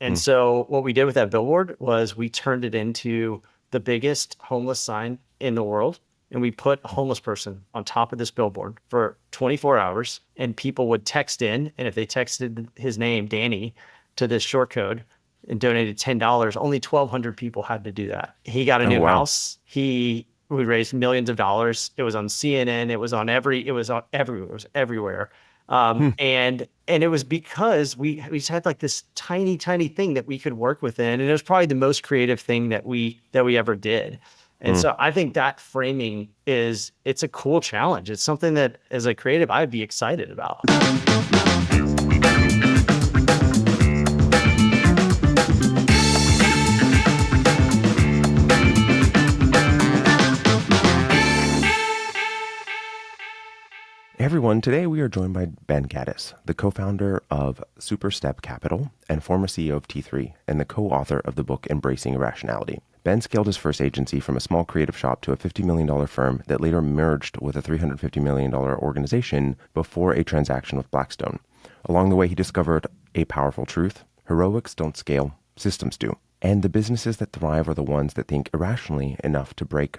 And so what we did with that billboard was we turned it into the biggest homeless sign in the world. And we put a homeless person on top of this billboard for 24 hours. And people would text in. And if they texted his name, Danny, to this short code and donated $10, only 1,200 people had to do that. He got a Oh, new wow. house. We raised millions of dollars. It was on CNN. It was on everywhere. It was everywhere. Hmm. And it was because we just had like this tiny thing that we could work within, and it was probably the most creative thing that we ever did. And Hmm. so I think that framing it's a cool challenge. It's something that as a creative I'd be excited about. Hey everyone, today we are joined by Ben Gaddis, the co-founder of Superstep Capital and former CEO of T3 and the co-author of the book Embracing Rationality. Ben scaled his first agency from a small creative shop to a $50 million firm that later merged with a $350 million organization before a transaction with Blackstone. Along the way, he discovered a powerful truth: heroics don't scale, systems do. And the businesses that thrive are the ones that think irrationally enough to break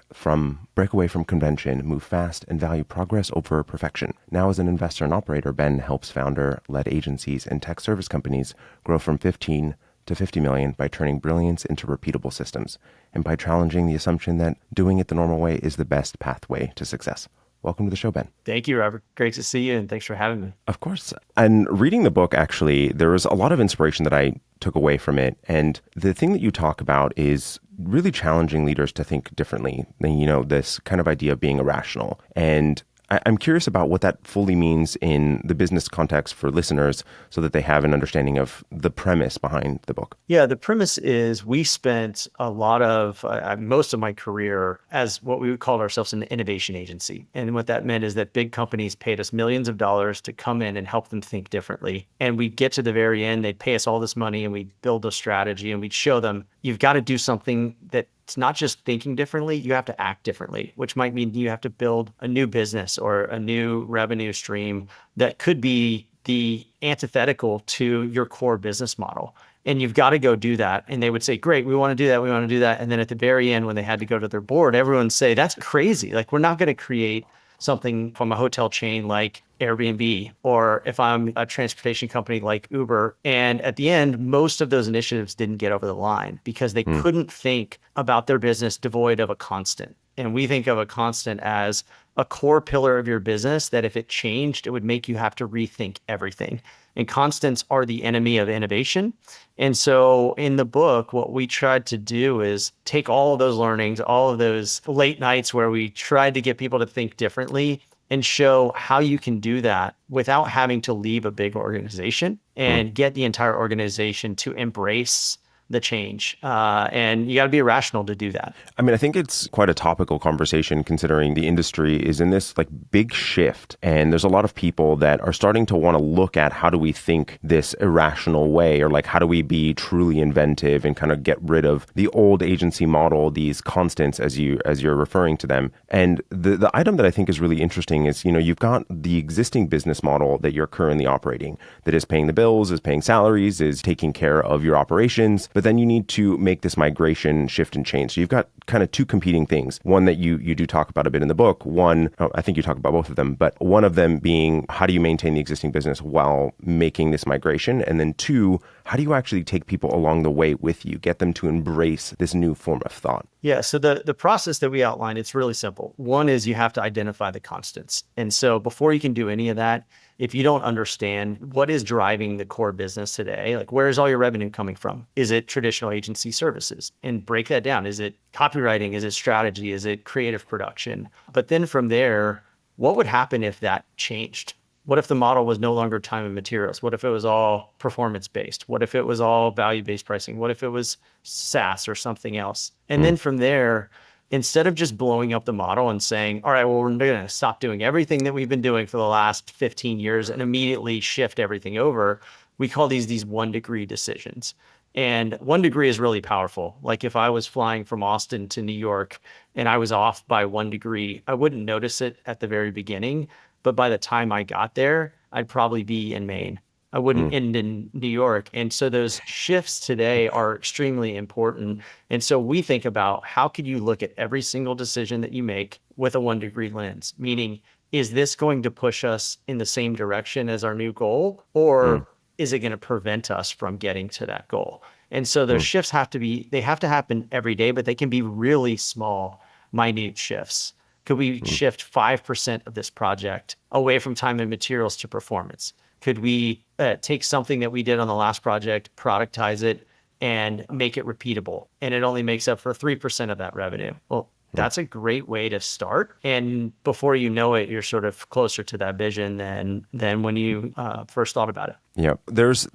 away from convention, move fast, and value progress over perfection. Now, as an investor and operator, Ben helps founder-led agencies and tech service companies grow from 15 to 50 million by turning brilliance into repeatable systems and by challenging the assumption that doing it the normal way is the best pathway to success. Welcome to the show, Ben. Thank you, Robert. Great to see you, and thanks for having me. Of course. And reading the book, actually, there was a lot of inspiration that I took away from it. And the thing that you talk about is really challenging leaders to think differently than, this kind of idea of being irrational. And I'm curious about what that fully means in the business context for listeners so that they have an understanding of the premise behind the book. Yeah, the premise is we spent a lot of most of my career as what we would call ourselves an innovation agency. And what that meant is that big companies paid us millions of dollars to come in and help them think differently. And we'd get to the very end, they'd pay us all this money and we'd build a strategy and we'd show them, you've got to do something that it's not just thinking differently, you have to act differently, which might mean you have to build a new business or a new revenue stream that could be the antithetical to your core business model. And you've got to go do that. And they would say, great, we want to do that. We want to do that. And then at the very end, when they had to go to their board, everyone would say, that's crazy. Like, we're not going to create something from a hotel chain like Airbnb, or if I'm a transportation company like Uber. And at the end, most of those initiatives didn't get over the line because they Hmm. couldn't think about their business devoid of a constant. And we think of a constant as a core pillar of your business that if it changed, it would make you have to rethink everything. And constants are the enemy of innovation. And so in the book, what we tried to do is take all of those learnings, all of those late nights where we tried to get people to think differently and show how you can do that without having to leave a big organization Hmm. and get the entire organization to embrace the change. And you got to be rational to do that. I mean, I think it's quite a topical conversation considering the industry is in this like big shift. And there's a lot of people that are starting to want to look at how do we think this irrational way, or like how do we be truly inventive and kind of get rid of the old agency model, these constants as you're referring to them. And the item that I think is really interesting is, you've got the existing business model that you're currently operating that is paying the bills, is paying salaries, is taking care of your operations. But then you need to make this migration shift and change. So you've got kind of two competing things. One that you do talk about a bit in the book. One, I think you talk about both of them, but one of them being how do you maintain the existing business while making this migration? And then two, how do you actually take people along the way with you, get them to embrace this new form of thought? Yeah, so the process that we outlined, it's really simple. One is you have to identify the constants. And so before you can do any of that, if you don't understand what is driving the core business today, like where is all your revenue coming from? Is it traditional agency services? And break that down. Is it copywriting? Is it strategy? Is it creative production? But then from there, what would happen if that changed? What if the model was no longer time and materials? What if it was all performance based? What if it was all value based pricing? What if it was SaaS or something else? And Mm. then from there, instead of just blowing up the model and saying, all right, well, we're going to stop doing everything that we've been doing for the last 15 years and immediately shift everything over, we call these 1 degree decisions. And 1 degree is really powerful. Like if I was flying from Austin to New York and I was off by 1 degree, I wouldn't notice it at the very beginning. But by the time I got there, I'd probably be in Maine. I wouldn't Mm, end in New York. And so those shifts today are extremely important. And so we think about how could you look at every single decision that you make with a 1 degree lens, meaning, is this going to push us in the same direction as our new goal, mm, or is it going to prevent us from getting to that goal? And so those mm, shifts they have to happen every day, but they can be really small, minute shifts. Could we mm. shift 5% of this project away from time and materials to performance? Could we take something that we did on the last project, productize it, and make it repeatable? And it only makes up for 3% of that revenue. Well, that's a great way to start. And before you know it, you're sort of closer to that vision than when you first thought about it. Yeah. There's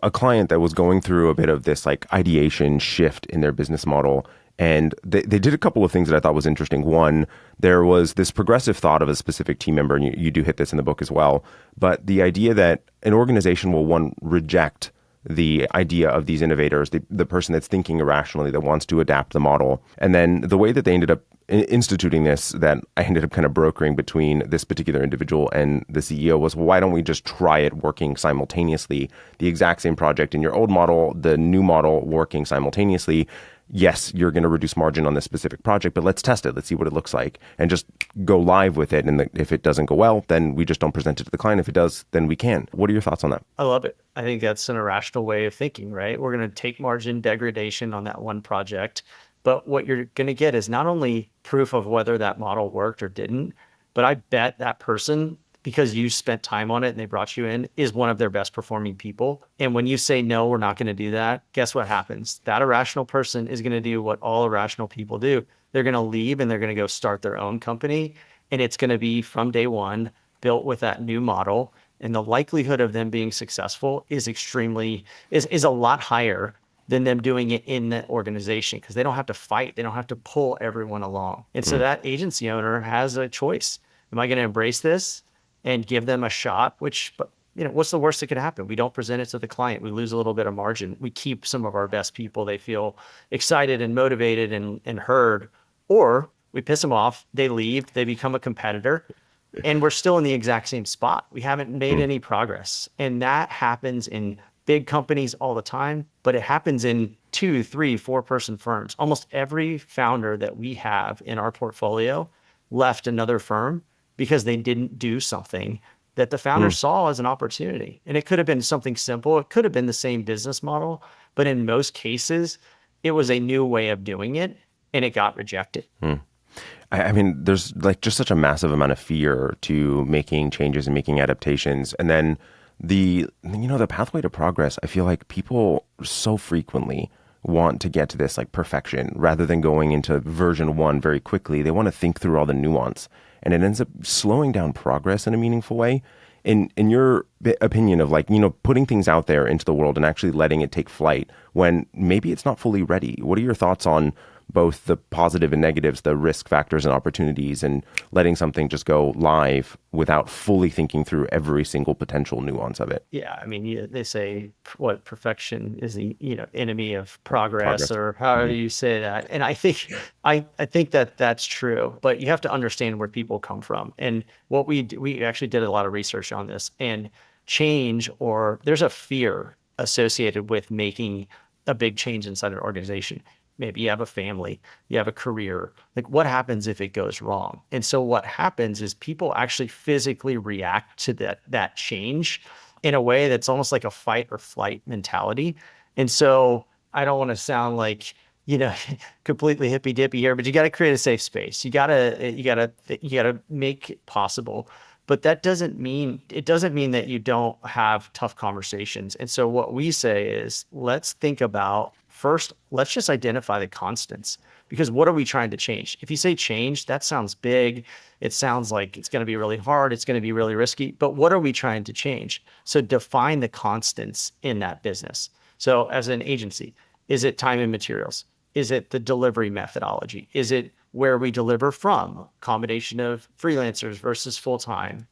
a client that was going through a bit of this like ideation shift in their business model. And they did a couple of things that I thought was interesting. One, there was this progressive thought of a specific team member, and you do hit this in the book as well. But the idea that an organization will, one, reject the idea of these innovators, the person that's thinking irrationally, that wants to adapt the model. And then the way that they ended up instituting this, that I ended up kind of brokering between this particular individual and the CEO, was, well, why don't we just try it working simultaneously? The exact same project in your old model, the new model working simultaneously. Yes, you're going to reduce margin on this specific project, but let's test it. Let's see what it looks like and just go live with it. And if it doesn't go well, then we just don't present it to the client. If it does, then we can. What are your thoughts on that? I love it. I think that's an irrational way of thinking, right? We're going to take margin degradation on that one project, but what you're going to get is not only proof of whether that model worked or didn't, but I bet that person, because you spent time on it and they brought you in, is one of their best performing people. And when you say, no, we're not going to do that, guess what happens? That irrational person is going to do what all irrational people do. They're going to leave and they're going to go start their own company. And it's going to be from day one built with that new model. And the likelihood of them being successful is a lot higher than them doing it in the organization, because they don't have to fight. They don't have to pull everyone along. And so Mm, that agency owner has a choice. Am I going to embrace this and give them a shot? But what's the worst that could happen? We don't present it to the client. We lose a little bit of margin. We keep some of our best people. They feel excited and motivated and heard, or we piss them off. They leave, they become a competitor, and we're still in the exact same spot. We haven't made mm, any progress. And that happens in big companies all the time, but it happens in 2, 3, 4 person firms. Almost every founder that we have in our portfolio left another firm because they didn't do something that the founder mm. saw as an opportunity. And it could have been something simple. It could have been the same business model, but in most cases, it was a new way of doing it and it got rejected. I mean, there's like just such a massive amount of fear to making changes and making adaptations. And then the pathway to progress, I feel like people so frequently want to get to this like perfection rather than going into version one very quickly. They want to think through all the nuance, and it ends up slowing down progress in a meaningful way. In your opinion of like, putting things out there into the world and actually letting it take flight when maybe it's not fully ready. What are your thoughts on both the positive and negatives, the risk factors and opportunities, and letting something just go live without fully thinking through every single potential nuance of it? Yeah, I mean, they say what perfection is the enemy of progress, Progress. or however Hmm. you say that. And I think that that's true, but you have to understand where people come from. And what we actually did a lot of research on this, and there's a fear associated with making a big change inside an organization. Maybe you have a family, you have a career. Like, what happens if it goes wrong? And so what happens is people actually physically react to that change in a way that's almost like a fight or flight mentality. And so I don't want to sound like, you know, completely hippy dippy here, but you got to create a safe space. You got to make it possible. But it doesn't mean that you don't have tough conversations. And so what we say is, let's think about first, let's just identify the constants, because what are we trying to change? If you say change, that sounds big. It sounds like it's going to be really hard. It's going to be really risky. But what are we trying to change? So define the constants in that business. So as an agency, is it time and materials? Is it the delivery methodology? Is it where we deliver from? Combination of freelancers versus full-time,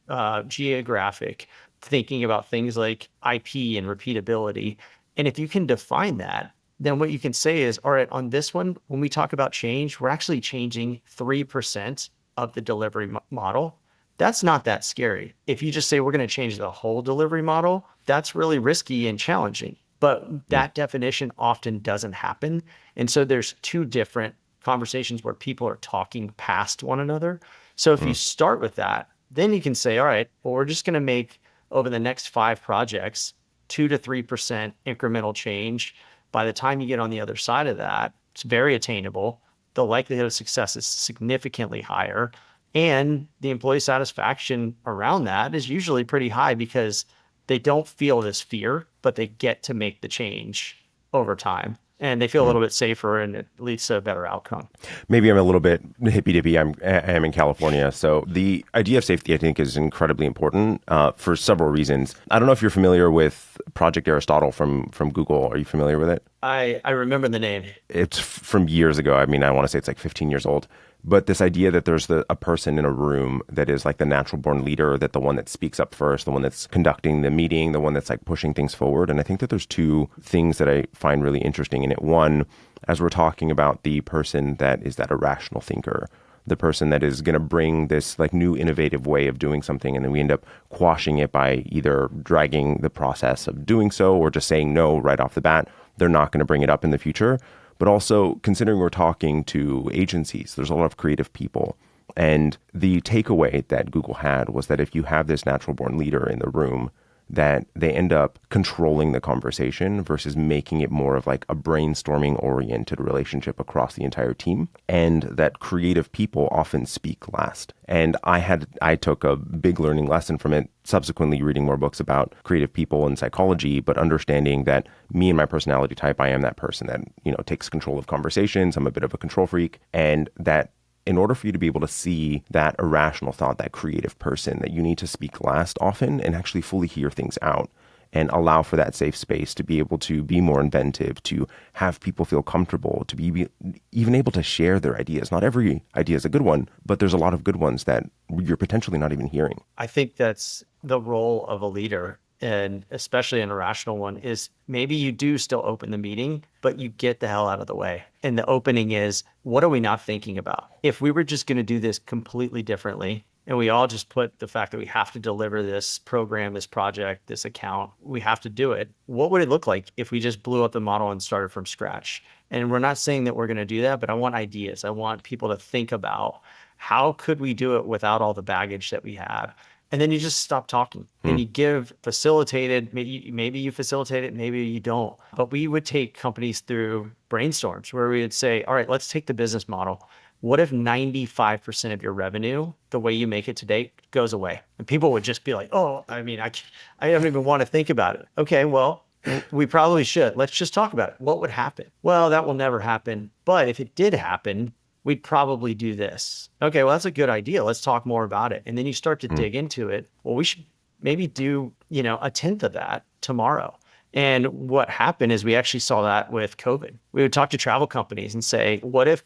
geographic, thinking about things like IP and repeatability. And if you can define that, then what you can say is, all right, on this one, when we talk about change, we're actually changing 3% of the delivery model. That's not that scary. If you just say we're going to change the whole delivery model, that's really risky and challenging. But Mm, that definition often doesn't happen. And so there's two different conversations where people are talking past one another. So if you mm, start with that, then you can say, all right, well, we're just going to make over the next 5 projects 2 to 3% incremental change. By the time you get on the other side of that, it's very attainable. The likelihood of success is significantly higher. And the employee satisfaction around that is usually pretty high because they don't feel this fear, but they get to make the change over time. And they feel a mm. little bit safer and it leads to a better outcome. Maybe I'm a little bit hippy dippy. I am in California, so the idea of safety, I think, is incredibly important for several reasons. I don't know if you're familiar with Project Aristotle from Google. Are you familiar with it? I remember the name. It's from years ago. I mean, I want to say it's like 15 years old. But this idea that there's a person in a room that is like the natural born leader, that the one that speaks up first, the one that's conducting the meeting, the one that's like pushing things forward. And I think that there's two things that I find really interesting in it. One, as we're talking about the person that is that irrational thinker, the person that is going to bring this like new innovative way of doing something, and then we end up quashing it by either dragging the process of doing so or just saying no right off the bat. They're not going to bring it up in the future. But also considering we're talking to agencies, there's a lot of creative people. And the takeaway that Google had was that if you have this natural born leader in the room, that they end up controlling the conversation versus making it more of like a brainstorming oriented relationship across the entire team. And that creative people often speak last. And I took a big learning lesson from it, subsequently reading more books about creative people and psychology, but understanding that me and my personality type, I am that person that, takes control of conversations. I'm a bit of a control freak, and that in order for you to be able to see that irrational thought, that creative person, that you need to speak last often and actually fully hear things out and allow for that safe space to be able to be more inventive, to have people feel comfortable, to be even able to share their ideas. Not every idea is a good one, but there's a lot of good ones that you're potentially not even hearing. I think that's the role of a leader, and especially an irrational one, is maybe you do still open the meeting, but you get the hell out of the way. And the opening is, what are we not thinking about? If we were just going to do this completely differently, and we all just put the fact that we have to deliver this program, this project, this account, we have to do it. What would it look like if we just blew up the model and started from scratch? And we're not saying that we're going to do that, but I want ideas. I want people to think about how could we do it without all the baggage that we have? And then you just stop talking and you give facilitated, maybe you facilitate it, maybe you don't. But we would take companies through brainstorms where we would say, all right, let's take the business model. What if 95% of your revenue, the way you make it today, goes away? And people would just be like, oh, I don't even want to think about it. Okay, well, we probably should. Let's just talk about it. What would happen? Well, that will never happen. But if it did happen, we'd probably do this. Okay, well, that's a good idea. Let's talk more about it. And then you start to dig into it. Well, we should maybe do, a tenth of that tomorrow. And what happened is we actually saw that with COVID. We would talk to travel companies and say, what if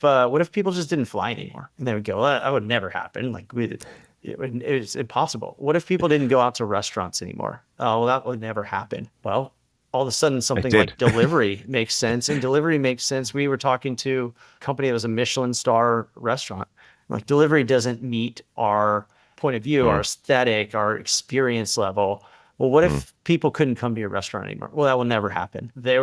people just didn't fly anymore? And they would go, well, that would never happen. It was impossible. What if people didn't go out to restaurants anymore? Oh, well, that would never happen. Well, all of a sudden It something did. like delivery makes sense. And delivery makes sense. We were talking to a company that was a Michelin star restaurant. Like, delivery doesn't meet our point of view, our aesthetic, our experience level. Well, what if people couldn't come to your restaurant anymore? Well, that will never happen. They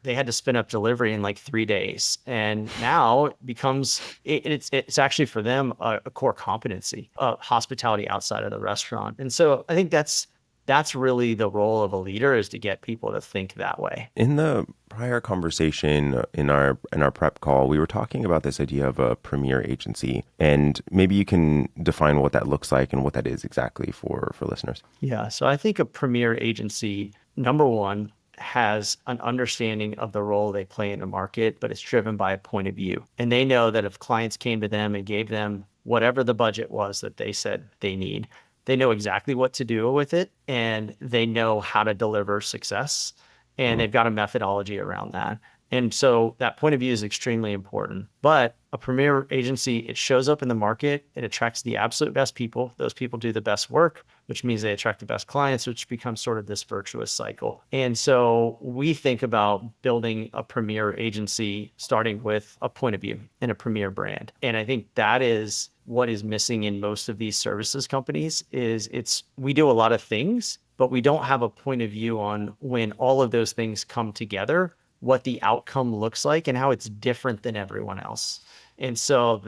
had to spin up delivery in like 3 days. And now it becomes, it's actually for them a core competency of hospitality outside of the restaurant. And so I think that's really the role of a leader, is to get people to think that way. In the prior conversation in our prep call, we were talking about this idea of a premier agency, and maybe you can define what that looks like and what that is exactly for listeners. Yeah. So I think a premier agency, number one, has an understanding of the role they play in the market, but it's driven by a point of view. And they know that if clients came to them and gave them whatever the budget was that they said they need, they know exactly what to do with it, and they know how to deliver success. And they've got a methodology around that. And so that point of view is extremely important. But a premier agency, it shows up in the market, it attracts the absolute best people. Those people do the best work, which means they attract the best clients, which becomes sort of this virtuous cycle. And so we think about building a premier agency starting with a point of view and a premier brand. And I think that is what is missing in most of these services companies is we do a lot of things, but we don't have a point of view on when all of those things come together, what the outcome looks like and how it's different than everyone else. And so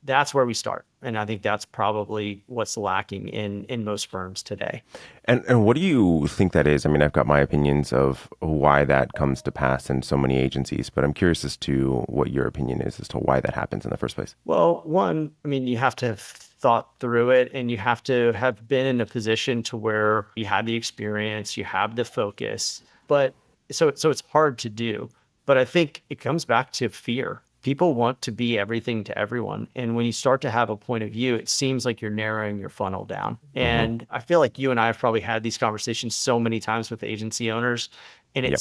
that's where we start. And I think that's probably what's lacking in most firms today. And what do you think that is? I mean, I've got my opinions of why that comes to pass in so many agencies, but I'm curious as to what your opinion is as to why that happens in the first place. Well, one, I mean, you have to have thought through it and you have to have been in a position to where you have the experience, you have the focus, but so it's hard to do. But I think it comes back to fear. People want to be everything to everyone. And when you start to have a point of view, it seems like you're narrowing your funnel down. And I feel like you and I have probably had these conversations so many times with agency owners. And Yep.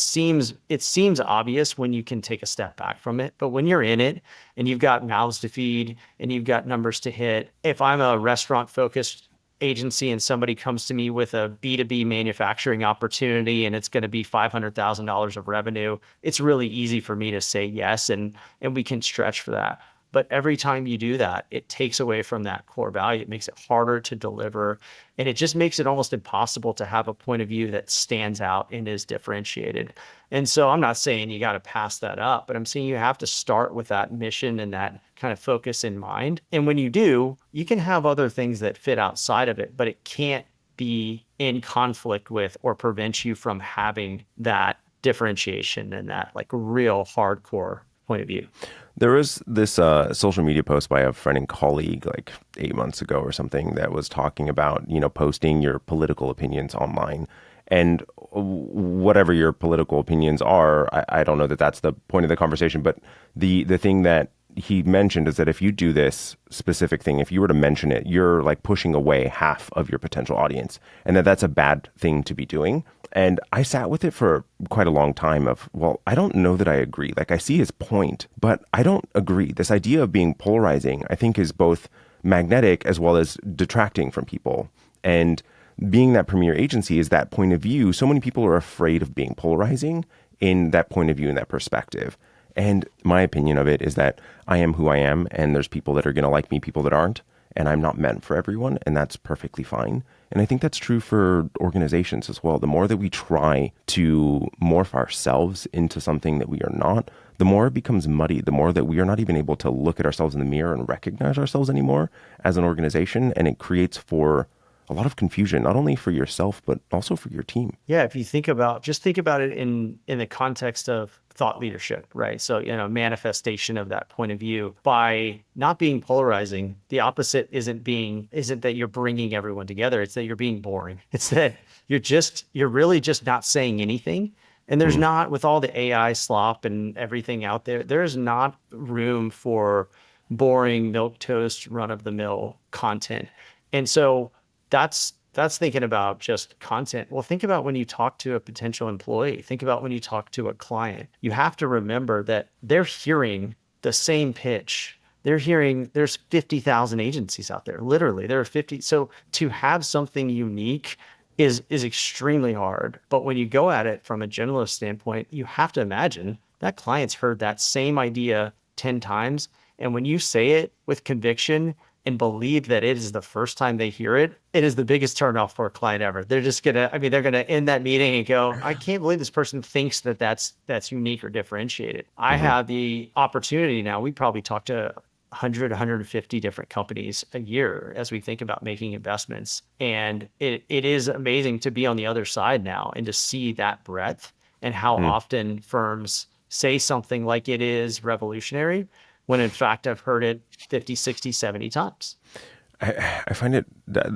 it seems obvious when you can take a step back from it. But when you're in it and you've got mouths to feed and you've got numbers to hit, if I'm a restaurant focused agency and somebody comes to me with a B2B manufacturing opportunity and it's going to be $500,000 of revenue, it's really easy for me to say yes, and we can stretch for that. But every time you do that, it takes away from that core value. It makes it harder to deliver. And it just makes it almost impossible to have a point of view that stands out and is differentiated. And so I'm not saying you got to pass that up, but I'm saying you have to start with that mission and that kind of focus in mind. And when you do, you can have other things that fit outside of it, but it can't be in conflict with or prevent you from having that differentiation and that like real hardcore point of view. There was this social media post by a friend and colleague like 8 months ago or something that was talking about, posting your political opinions online. And whatever your political opinions are, I don't know that that's the point of the conversation, but the thing that he mentioned is that if you do this specific thing, if you were to mention it, you're like pushing away half of your potential audience, and that's a bad thing to be doing. And I sat with it for quite a long time of, well, I don't know that I agree. Like I see his point, but I don't agree. This idea of being polarizing, I think is both magnetic as well as detracting from people. And being that premier agency is that point of view. So many people are afraid of being polarizing in that point of view and that perspective. And my opinion of it is that I am who I am, and there's people that are going to like me, people that aren't, and I'm not meant for everyone, and that's perfectly fine. And I think that's true for organizations as well. The more that we try to morph ourselves into something that we are not, the more it becomes muddy, the more that we are not even able to look at ourselves in the mirror and recognize ourselves anymore as an organization, and it creates for a lot of confusion, not only for yourself, but also for your team. Yeah, if you think about it in the context of thought leadership, right? So, manifestation of that point of view by not being polarizing. The opposite isn't that you're bringing everyone together. It's that you're being boring. It's that you're really just not saying anything. And there's not, with all the AI slop and everything out there, there's not room for boring milquetoast run of the mill content. And so that's thinking about just content. Well, think about when you talk to a potential employee. Think about when you talk to a client. You have to remember that they're hearing the same pitch. They're hearing there's 50,000 agencies out there. Literally, there are 50. So to have something unique is extremely hard. But when you go at it from a generalist standpoint, you have to imagine that client's heard that same idea 10 times. And when you say it with conviction and believe that it is the first time they hear it, it is the biggest turnoff for a they're going to end that meeting and go, I can't believe this person thinks that that's unique or differentiated. I have the opportunity now. We probably talk to 100, 150 different companies a year as we think about making investments. And it is amazing to be on the other side now and to see that breadth and how often firms say something like it is revolutionary, when in fact I've heard it 50, 60, 70 times. I find it,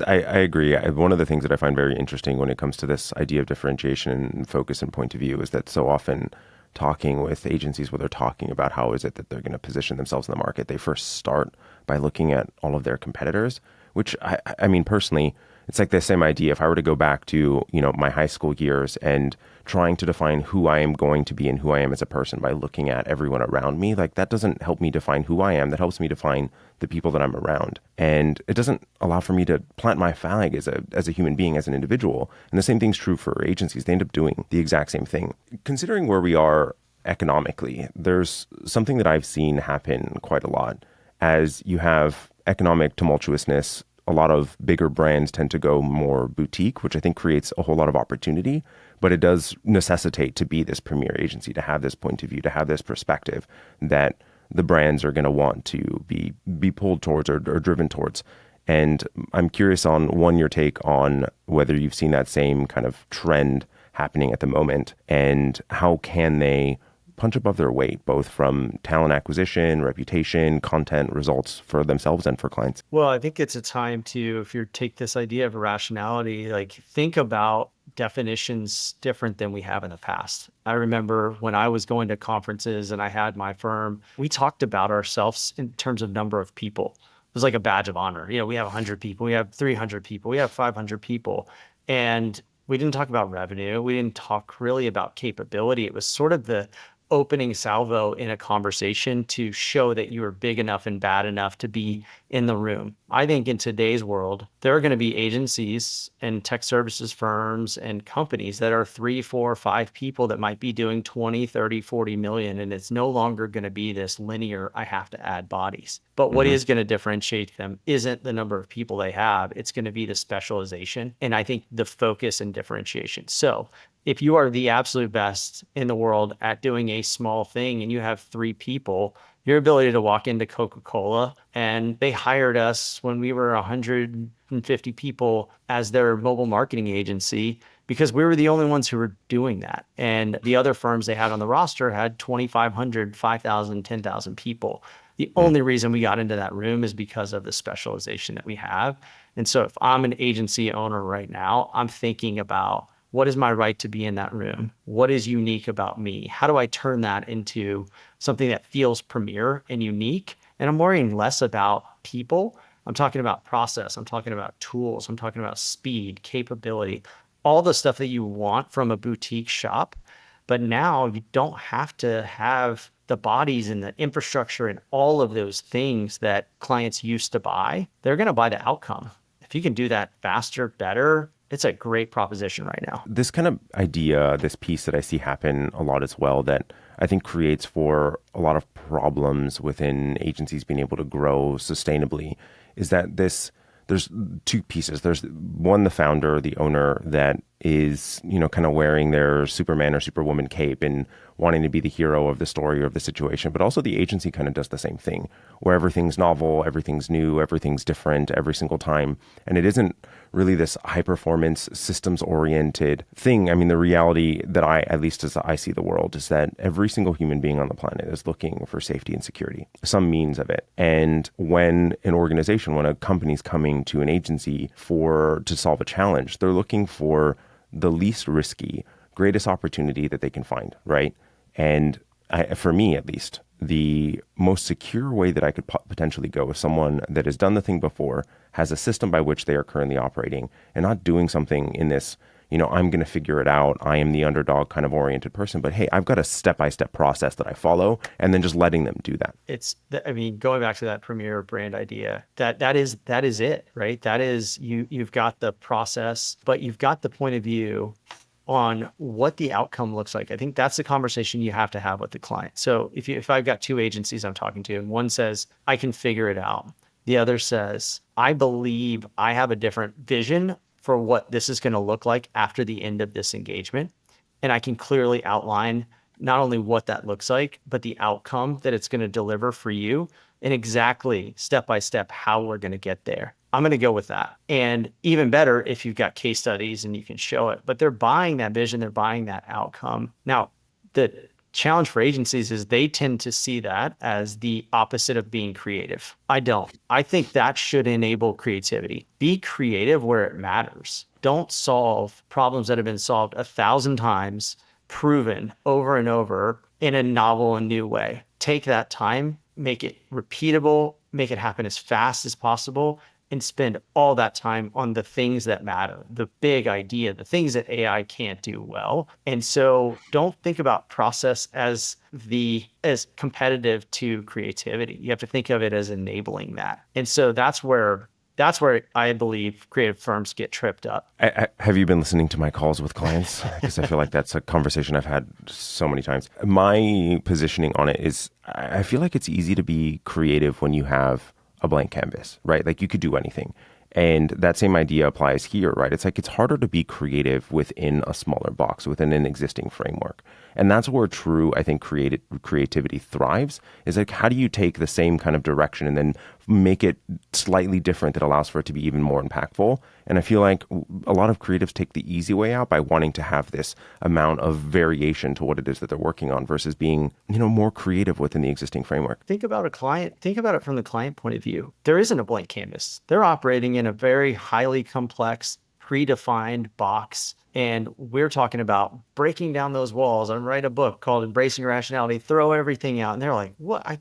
I agree. One of the things that I find very interesting when it comes to this idea of differentiation and focus and point of view is that so often talking with agencies where they're talking about how is it that they're going to position themselves in the market, they first start by looking at all of their competitors, which I mean, personally, It's like the same idea. If I were to go back to, my high school years and trying to define who I am going to be and who I am as a person by looking at everyone around me, like that doesn't help me define who I am. That helps me define the people that I'm around. And it doesn't allow for me to plant my flag as a human being, as an individual. And the same thing's true for agencies. They end up doing the exact same thing. Considering where we are economically, there's something that I've seen happen quite a lot. As you have economic tumultuousness, a lot of bigger brands tend to go more boutique, which I think creates a whole lot of opportunity, but it does necessitate to be this premier agency, to have this point of view, to have this perspective that the brands are going to want to be pulled towards or driven towards. And I'm curious on, one, your take on whether you've seen that same kind of trend happening at the moment, and how can they punch above their weight, both from talent acquisition, reputation, content, results for themselves and for clients? Well, I think it's a time to, if you take this idea of rationality, like think about definitions different than we have in the past. I remember when I was going to conferences and I had my firm, we talked about ourselves in terms of number of people. It was like a badge of honor. We have 100 people, we have 300 people, we have 500 people. And we didn't talk about revenue. We didn't talk really about capability. It was sort of the opening salvo in a conversation to show that you are big enough and bad enough to be in the room. I think in today's world, there are going to be agencies and tech services firms and companies that are 3, 4, 5 people that might be doing 20, 30, 40 million. And it's no longer going to be this linear, I have to add bodies. But what is going to differentiate them isn't the number of people they have. It's going to be the specialization. And I think the focus and differentiation. So if you are the absolute best in the world at doing a small thing and you have 3 people, your ability to walk into Coca-Cola, and they hired us when we were 150 people as their mobile marketing agency because we were the only ones who were doing that. And the other firms they had on the roster had 2,500, 5,000, 10,000 people. The only reason we got into that room is because of the specialization that we have. And so if I'm an agency owner right now, I'm thinking about, what is my right to be in that room? What is unique about me? How do I turn that into something that feels premier and unique? And I'm worrying less about people. I'm talking about process. I'm talking about tools. I'm talking about speed, capability, all the stuff that you want from a boutique shop. But now you don't have to have the bodies and the infrastructure and all of those things that clients used to buy. They're going to buy the outcome. If you can do that faster, better, it's a great proposition right now. This kind of idea, this piece that I see happen a lot as well, that I think creates for a lot of problems within agencies being able to grow sustainably, is that there's 2 pieces. There's one, the founder, the owner, that is, kind of wearing their Superman or Superwoman cape and wanting to be the hero of the story or of the situation. But also the agency kind of does the same thing, where everything's novel, everything's new, everything's different every single time. And it isn't really this high performance systems oriented thing. I mean, the reality that at least as I see the world, is that every single human being on the planet is looking for safety and security, some means of it. And when when a company's coming to an agency to solve a challenge, they're looking for the least risky, greatest opportunity that they can find, right? And for me, at least, the most secure way that I could potentially go is someone that has done the thing before, has a system by which they are currently operating, and not doing something in this, I'm going to figure it out, I am the underdog kind of oriented person. But hey, I've got a step-by-step process that I follow, and then just letting them do that. Going back to that premier brand idea, that is it, right? That is, you've got the process, but you've got the point of view on what the outcome looks like. I think that's the conversation you have to have with the client. So if I've got 2 agencies I'm talking to, and one says, I can figure it out. The other says, I believe I have a different vision for what this is going to look like after the end of this engagement. And I can clearly outline not only what that looks like, but the outcome that it's going to deliver for you, and exactly step by step how we're going to get there. I'm going to go with that. And even better if you've got case studies and you can show it, but they're buying that vision, they're buying that outcome. Now, the challenge for agencies is they tend to see that as the opposite of being creative. I don't. I think that should enable creativity. Be creative where it matters. Don't solve problems that have been solved 1,000 times, proven over and over in a novel and new way. Take that time, make it repeatable, make it happen as fast as possible, and spend all that time on the things that matter, the big idea, the things that AI can't do well. And so don't think about process as competitive to creativity. You have to think of it as enabling that. And so that's where I believe creative firms get tripped up. Have you been listening to my calls with clients? Because I feel like that's a conversation I've had so many times. My positioning on it is I feel like it's easy to be creative when you have a blank canvas, right? Like you could do anything. And that same idea applies here, right? It's like it's harder to be creative within a smaller box, within an existing framework. And that's where true, I think, creativity thrives, is like, how do you take the same kind of direction and then make it slightly different that allows for it to be even more impactful? And I feel like a lot of creatives take the easy way out by wanting to have this amount of variation to what it is that they're working on versus being, more creative within the existing framework. Think about it from the client point of view. There isn't a blank canvas. They're operating in a very highly complex, predefined box. And we're talking about breaking down those walls. I write a book called Embracing Rationality, throw everything out. And they're like, what? I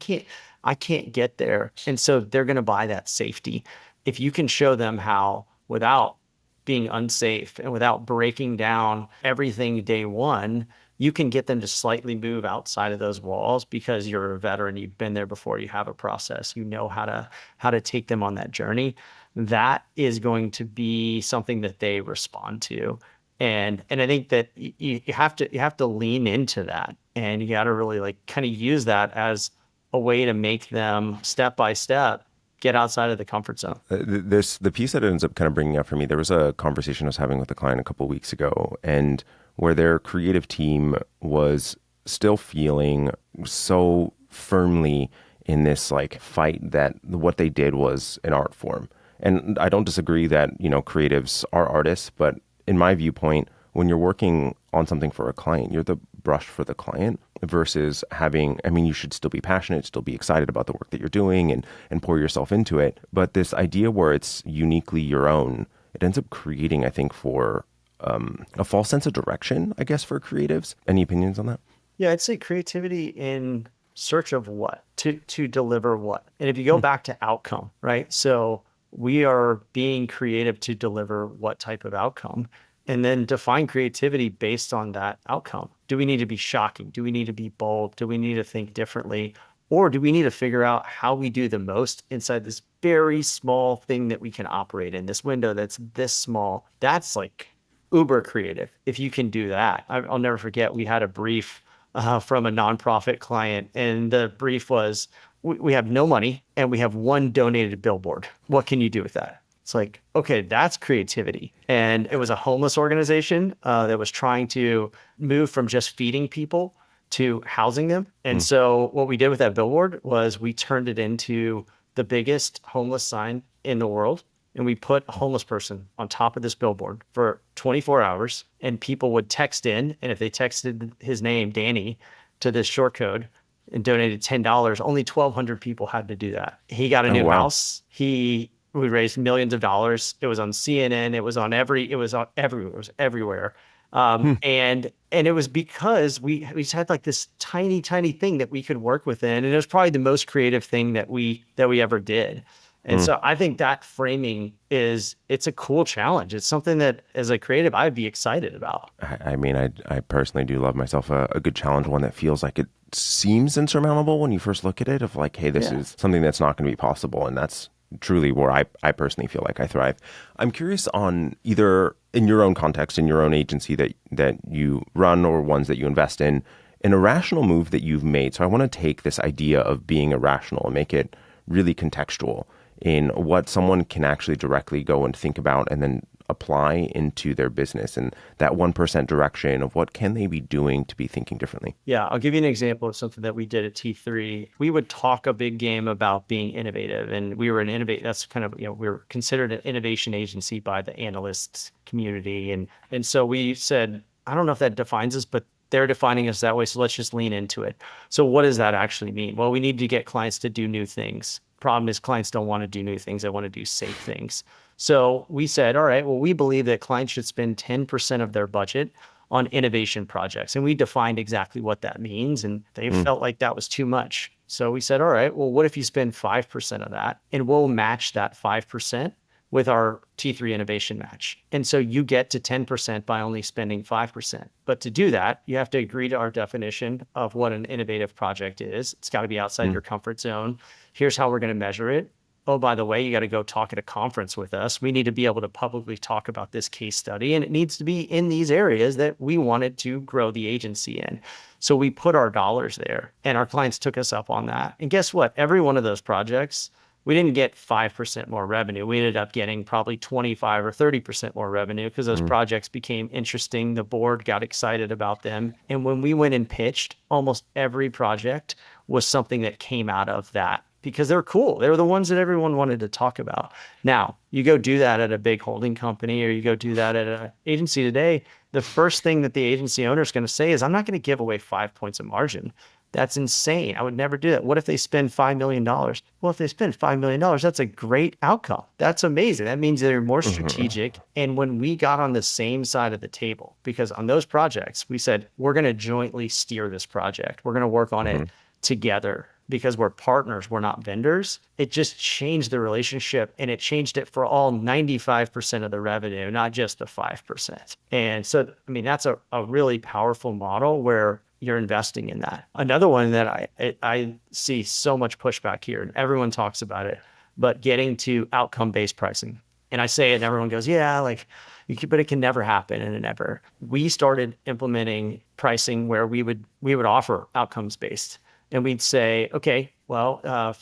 can't get there. And so they're going to buy that safety. If you can show them how without being unsafe and without breaking down everything day one, you can get them to slightly move outside of those walls because you're a veteran, you've been there before, you have a process, you know how to take them on that journey. That is going to be something that they respond to. And I think that you have to lean into that, and you got to really like kind of use that as a way to make them step by step get outside of the comfort zone. The piece that it ends up kind of bringing up for me, there was a conversation I was having with a client a couple of weeks ago, and where their creative team was still feeling so firmly in this like fight that what they did was an art form. And I don't disagree that, creatives are artists, but in my viewpoint, when you're working on something for a client, you're the brush for the client versus you should still be passionate, still be excited about the work that you're doing and pour yourself into it. But this idea where it's uniquely your own, it ends up creating, I think, for a false sense of direction, I guess, for creatives. Any opinions on that? Yeah, I'd say creativity in search of what? To deliver what? And if you go back to outcome, right? So we are being creative to deliver what type of outcome? And then define creativity based on that outcome. Do we need to be shocking? Do we need to be bold? Do we need to think differently? Or do we need to figure out how we do the most inside this very small thing that we can operate in, this window that's this small? That's like uber creative if you can do that. I'll never forget, we had a brief from a nonprofit client, and the brief was, we have no money and we have one donated billboard. What can you do with that? It's like, okay, that's creativity. And it was a homeless organization that was trying to move from just feeding people to housing them. And so what we did with that billboard was we turned it into the biggest homeless sign in the world. And we put a homeless person on top of this billboard for 24 hours, and people would text in. And if they texted his name, Danny, to this short code and donated $10, only 1,200 people had to do that. He got a new house. We raised millions of dollars. It was on CNN. It was everywhere. It was everywhere. And it was because we just had like this tiny, tiny thing that we could work within. And it was probably the most creative thing that we ever did. And so I think that framing it's a cool challenge. It's something that as a creative, I'd be excited about. I personally do love myself a good challenge, one that feels like it seems insurmountable when you first look at it, of like, hey, this is something that's not going to be possible. And that's truly where I personally feel like I thrive. I'm curious on either in your own context, in your own agency that you run or ones that you invest in, an irrational move that you've made. So I want to take this idea of being irrational and make it really contextual in what someone can actually directly go and think about and then apply into their business, and that 1% direction of what can they be doing to be thinking differently. Yeah, I'll give you an example of something that we did at T3. We would talk a big game about being innovative, and we were that's kind of, we were considered an innovation agency by the analyst community. And so we said, I don't know if that defines us, but they're defining us that way. So let's just lean into it. So what does that actually mean? Well, we need to get clients to do new things. Problem is, clients don't want to do new things. They want to do safe things. So we said, all right, well, we believe that clients should spend 10% of their budget on innovation projects. And we defined exactly what that means. And they felt like that was too much. So we said, all right, well, what if you spend 5% of that and we'll match that 5% with our T3 innovation match. And so you get to 10% by only spending 5%. But to do that, you have to agree to our definition of what an innovative project is. It's got to be outside your comfort zone. Here's how we're going to measure it. Oh, by the way, you got to go talk at a conference with us. We need to be able to publicly talk about this case study, and it needs to be in these areas that we wanted to grow the agency in. So we put our dollars there, and our clients took us up on that. And guess what? Every one of those projects, we didn't get 5% more revenue. We ended up getting probably 25 or 30% more revenue because those projects became interesting. The board got excited about them. And when we went and pitched, almost every project was something that came out of that because they're cool. They're the ones that everyone wanted to talk about. Now, you go do that at a big holding company or you go do that at an agency today, the first thing that the agency owner is going to say is, I'm not going to give away 5 points of margin. That's insane. I would never do that. What if they spend $5 million? Well, if they spend $5 million, that's a great outcome. That's amazing. That means they're more strategic. And when we got on the same side of the table, because on those projects, we said, we're going to jointly steer this project. We're going to work on it together because we're partners. We're not vendors. It just changed the relationship, and it changed it for all 95% of the revenue, not just the 5%. And so, I mean, that's a really powerful model where you're investing in that. Another one that I see so much pushback here, and everyone talks about it, but getting to outcome-based pricing. And I say it and everyone goes, yeah, like, but it can never happen. And it never. We started implementing pricing where we would offer outcomes-based. And we'd say, okay, well,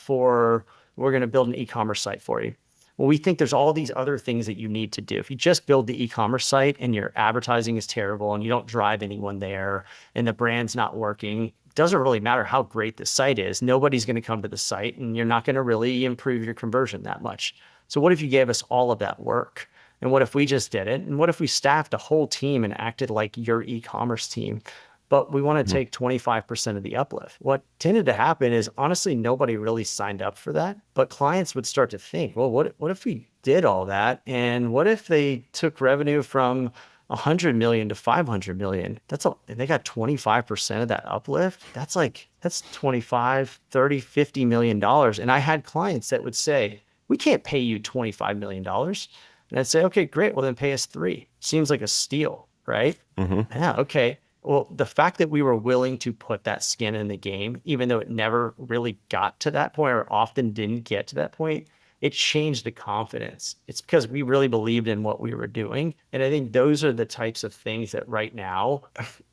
we're going to build an e-commerce site for you. Well, we think there's all these other things that you need to do. If you just build the e-commerce site and your advertising is terrible and you don't drive anyone there and the brand's not working, it doesn't really matter how great the site is. Nobody's going to come to the site and you're not going to really improve your conversion that much. So what if you gave us all of that work? And what if we just did it? And what if we staffed a whole team and acted like your e-commerce team? But we want to take 25% of the uplift. What tended to happen is, honestly, nobody really signed up for that. But clients would start to think, well, what if we did all that? And what if they took revenue from 100 million to 500 million? And they got 25% of that uplift. That's 25, 30, $50 million. And I had clients that would say, we can't pay you $25 million. And I'd say, okay, great. Well, then pay us 3. Seems like a steal, right? Yeah, okay. Well, the fact that we were willing to put that skin in the game, even though it never really got to that point or often didn't get to that point, it changed the confidence. It's because we really believed in what we were doing. And I think those are the types of things that right now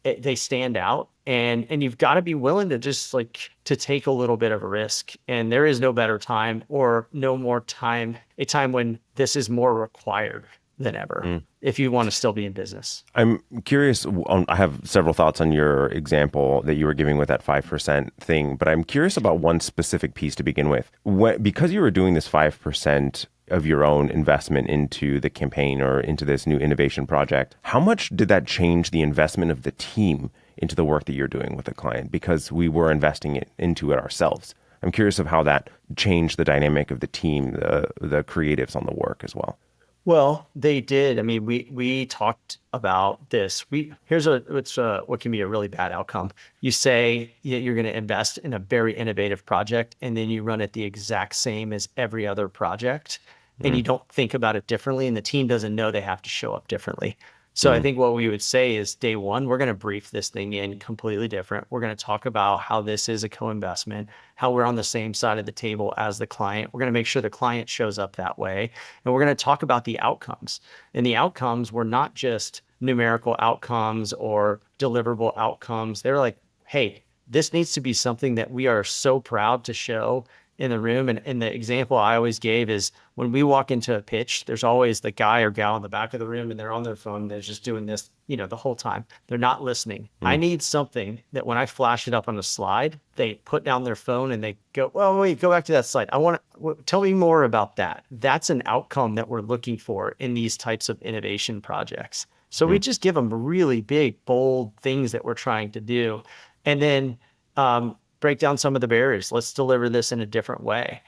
they stand out. And you've got to be willing to just to take a little bit of a risk. And there is no better time or no more time, a time when this is more required than ever, if you want to still be in business. I'm curious. I have several thoughts on your example that you were giving with that 5% thing, but I'm curious about one specific piece to begin with. Because you were doing this 5% of your own investment into the campaign or into this new innovation project, how much did that change the investment of the team into the work that you're doing with the client? Because we were investing into it ourselves. I'm curious of how that changed the dynamic of the team, the creatives on the work as well. Well, they did. I mean, we talked about this. Here's what can be a really bad outcome. You say you're going to invest in a very innovative project, and then you run it the exact same as every other project, and you don't think about it differently, and the team doesn't know they have to show up differently. So I think what we would say is, day one, we're going to brief this thing in completely different. We're going to talk about how this is a co-investment, how we're on the same side of the table as the client. We're going to make sure the client shows up that way. And we're going to talk about the outcomes. And the outcomes were not just numerical outcomes or deliverable outcomes. They're like, hey, this needs to be something that we are so proud to show in the room. And the example I always gave is, when we walk into a pitch, there's always the guy or gal in the back of the room and they're on their phone. They're just doing this, the whole time. They're not listening. I need something that when I flash it up on a slide, they put down their phone and they go, well, wait, go back to that slide. Tell me more about that. That's an outcome that we're looking for in these types of innovation projects. So we just give them really big, bold things that we're trying to do. And then, break down some of the barriers. Let's deliver this in a different way.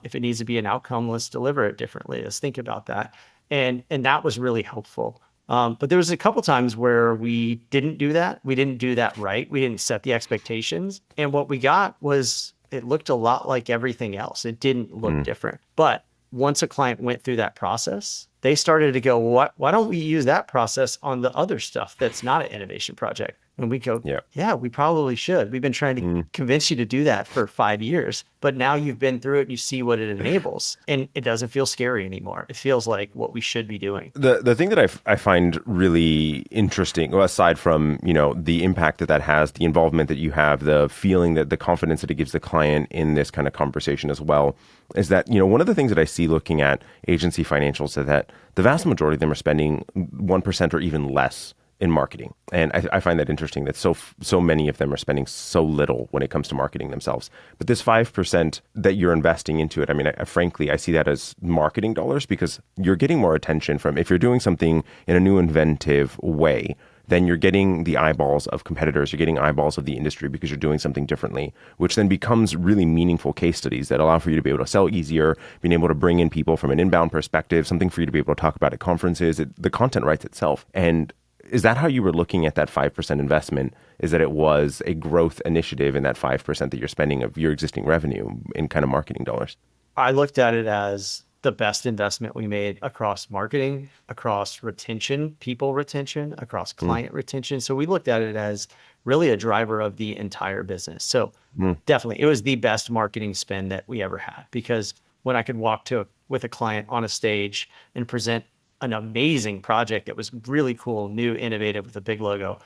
If it needs to be an outcome, let's deliver it differently. Let's think about that. And that was really helpful. But there was a couple times where we didn't do that. We didn't do that right. We didn't set the expectations. And what we got was it looked a lot like everything else. It didn't look different. But once a client went through that process, they started to go, why don't we use that process on the other stuff that's not an innovation project? And we go, yeah, we probably should. We've been trying to convince you to do that for 5 years, but now you've been through it and you see what it enables, and it doesn't feel scary anymore. It feels like what we should be doing. The thing that I find really interesting, well, aside from, the impact that has, the involvement that you have, the feeling that the confidence that it gives the client in this kind of conversation as well, is that, one of the things that I see looking at agency financials is that the vast majority of them are spending 1% or even less in marketing. And I find that interesting that so many of them are spending so little when it comes to marketing themselves. But this 5% that you're investing into it, frankly, I see that as marketing dollars, because you're getting more attention from, if you're doing something in a new inventive way, then you're getting the eyeballs of competitors, you're getting eyeballs of the industry because you're doing something differently, which then becomes really meaningful case studies that allow for you to be able to sell easier, being able to bring in people from an inbound perspective, something for you to be able to talk about at conferences. The content writes itself. And is that how you were looking at that 5% investment? Is that it was a growth initiative in that 5% that you're spending of your existing revenue in kind of marketing dollars? I looked at it as the best investment we made across marketing, across retention, people retention, across client retention. So we looked at it as really a driver of the entire business. So definitely, it was the best marketing spend that we ever had, because when I could walk with a client on a stage and present an amazing project that was really cool, new, innovative, with a big logo,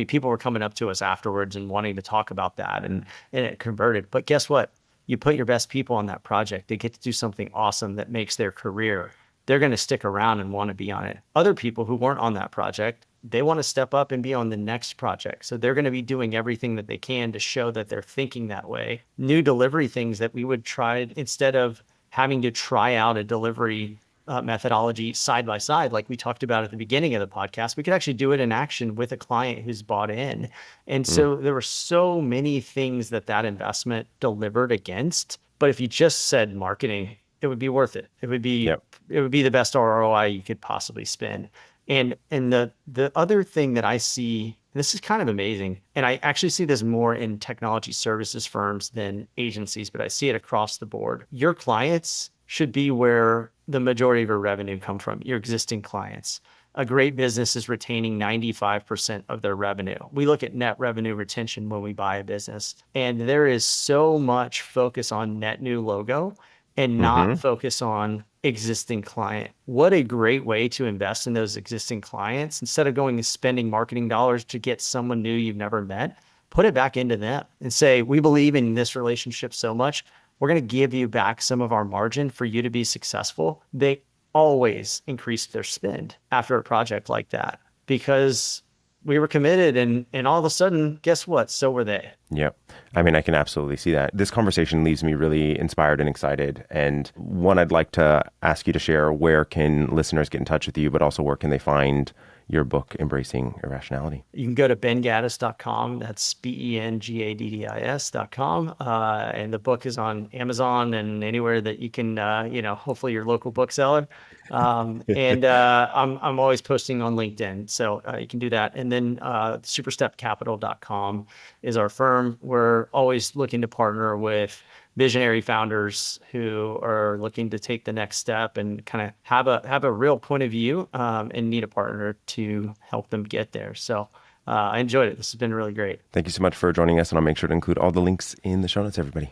people were coming up to us afterwards and wanting to talk about that, and it converted. But guess what? You put your best people on that project, they get to do something awesome that makes their career. They're going to stick around and want to be on it. Other people who weren't on that project, they want to step up and be on the next project. So they're going to be doing everything that they can to show that they're thinking that way. New delivery things that we would try, instead of having to try out a delivery methodology side by side, like we talked about at the beginning of the podcast, we could actually do it in action with a client who's bought in. And so there were so many things that investment delivered against. But if you just said marketing, it would be worth it. It would be the best ROI you could possibly spend. And the other thing that I see, this is kind of amazing, and I actually see this more in technology services firms than agencies, but I see it across the board. Your clients should be where the majority of your revenue come from, your existing clients. A great business is retaining 95% of their revenue. We look at net revenue retention when we buy a business, and there is so much focus on net new logo and not focus on existing client. What a great way to invest in those existing clients. Instead of going and spending marketing dollars to get someone new you've never met, put it back into them and say, we believe in this relationship so much, we're going to give you back some of our margin for you to be successful. They always increase their spend after a project like that, because we were committed, and all of a sudden, guess what? So were they. Yep. I can absolutely see that. This conversation leaves me really inspired and excited. And one, I'd like to ask you to share, where can listeners get in touch with you, but also where can they find your book, Embracing Rationality? You can go to bengaddis.com. That's BenGaddis.com. And the book is on Amazon and anywhere that you can, hopefully your local bookseller. And I'm always posting on LinkedIn, so you can do that. And then superstepcapital.com is our firm. We're always looking to partner with visionary founders who are looking to take the next step and kind of have a real point of view, and need a partner to help them get there. So I enjoyed it. This has been really great. Thank you so much for joining us, and I'll make sure to include all the links in the show notes, everybody.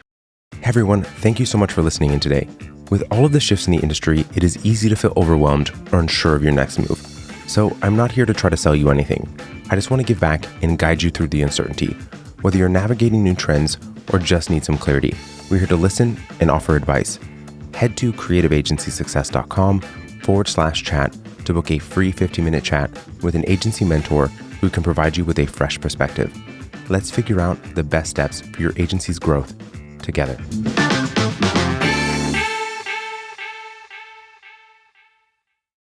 Hey everyone, thank you so much for listening in today. With all of the shifts in the industry, it is easy to feel overwhelmed or unsure of your next move. So I'm not here to try to sell you anything. I just want to give back and guide you through the uncertainty. Whether you're navigating new trends or just need some clarity, we're here to listen and offer advice. Head to creativeagencysuccess.com/chat to book a free 15-minute chat with an agency mentor who can provide you with a fresh perspective. Let's figure out the best steps for your agency's growth together.